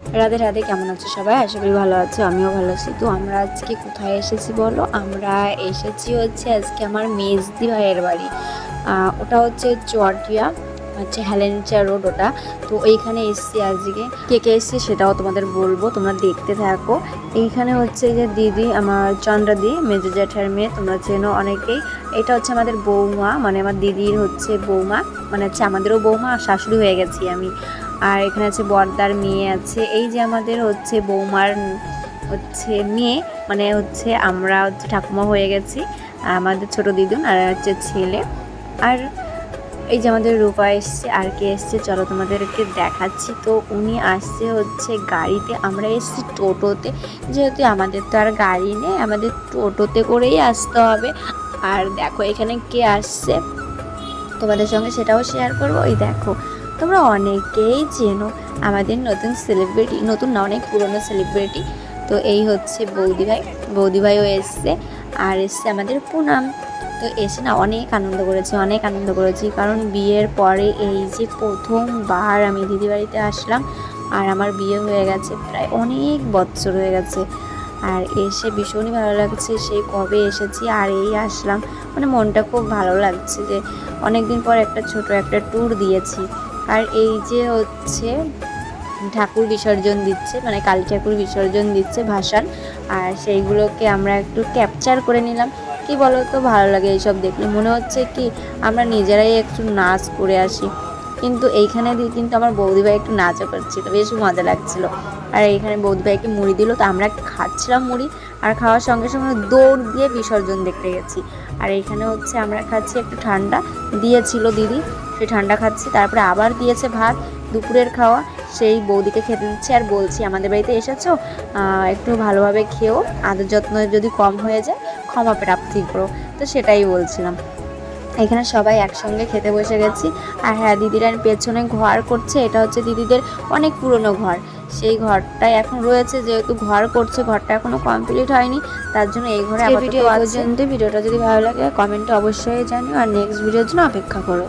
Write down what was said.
রাধে রাধে, কেমন আছো সবাই? আশা করি ভালো আছো, আমিও ভালো আছি। তো আমরা আজকে কোথায় এসেছি বলো? আমরা এসেছি হচ্ছে আজকে আমার মেজদি ভাইয়ের বাড়ি। ওটা হচ্ছে চুয়াটিয়া, হচ্ছে হেলেঞ্চা রোড ওটা। তো এইখানে এসছি আজকে। কে কে এসছি সেটাও তোমাদের বলবো, তোমরা দেখতে থাকো। এইখানে হচ্ছে যে দিদি, আমার চন্দ্রাদি, মেজো জ্যাঠার মেয়ে, তোমরা চেনো অনেকেই। এটা হচ্ছে আমাদের বৌমা, মানে আমার দিদির হচ্ছে বৌমা, মানে হচ্ছে আমাদেরও বৌমা, আর শাশুড়ি হয়ে গেছি আমি। আর এখানে আছে বড়দার মেয়ে আছে। এই যে আমাদের হচ্ছে বৌমার হচ্ছে মেয়ে, মানে হচ্ছে আমরা হচ্ছে ঠাকুমা হয়ে গেছি, আমাদের ছোট দিদুন আর হচ্ছে ছেলে। আর এই যে আমাদের রূপা এসছে। আর কে এসছে চলো তোমাদেরকে দেখাচ্ছি। তো উনি আসছে হচ্ছে গাড়িতে, আমরা এসছি টোটোতে, যেহেতু আমাদের তো আর গাড়ি নেই, আমাদের টোটোতে করেই আসতে হবে। আর দেখো এখানে কে আসছে তোমাদের সঙ্গে সেটাও শেয়ার করবো। ওই দেখো, তোমরা অনেকেই চেনো আমাদের নতুন সেলিব্রিটি, নতুন না, অনেক পুরনো সেলিব্রিটি। তো এই হচ্ছে বৌদিভাই, বৌদিভাইও এসছে। আর এসছে আমাদের পুনাম। তো এসে না অনেক আনন্দ করেছি, অনেক আনন্দ করেছি, কারণ বিয়ের পরে এই যে প্রথমবার আমি দিদি বাড়িতে আসলাম। আর আমার বিয়ে হয়ে গেছে প্রায় অনেক বছর হয়ে গেছে। আর এসে ভীষণই ভালো লাগছে, সেই কবে এসেছি আর এই আসলাম। মানে মনটা খুব ভালো লাগছে যে অনেক দিন পর একটা ছোট একটা ট্যুর দিয়েছি। আর এই যে হচ্ছে ঠাকুর বিসর্জন দিচ্ছে, মানে কালী ঠাকুর বিসর্জন দিচ্ছে ভাসান। আর সেইগুলোকে আমরা একটু ক্যাপচার করে নিলাম। কি বলো তো, ভালো লাগে এইসব দেখলে, মনে হচ্ছে কি আমরা নিজেরাই একটু নাচ করে আসি। কিন্তু এইখানে দিয়ে কিন্তু আমার বৌদিভাই একটু নাচও করছিল, বেশ মজা লাগছিলো। আর এইখানে বৌদিভাইকে মুড়ি দিল, তো আমরা খাচ্ছিলাম মুড়ি। আর খাওয়ার সঙ্গে সঙ্গে দৌড় দিয়ে বিসর্জন দেখতে গেছি। আর এইখানে হচ্ছে আমরা খাচ্ছি একটু ঠান্ডা, দিয়েছিল দিদি, সেই ঠান্ডা খাচ্ছি। তারপরে আবার দিয়েছে ভাত, দুপুরের খাওয়া, সেই বৌদিকে খেতে দিচ্ছি। আর বলছি আমাদের বাড়িতে এসেছো, একটু ভালোভাবে খেও, আদর যত্ন যদি কম হয়ে যায় ক্ষমা প্রাপ্তি করো। তো সেটাই বলছিলাম। এখানে সবাই একসঙ্গে খেতে বসে গেছি। আর হ্যাঁ, দিদিরা পেছনে ঘর করছে, এটা হচ্ছে দিদিদের অনেক পুরনো ঘর। সেই ঘরটাই এখন রয়েছে, যেহেতু ঘর করছে, ঘরটা এখনো কমপ্লিট হয়নি, তার জন্য এই ঘরে আপাতত আছে। ভিডিওটা যদি ভালো লাগে কমেন্টে অবশ্যই জানিও, আর নেক্সট ভিডিওর জন্য অপেক্ষা করো।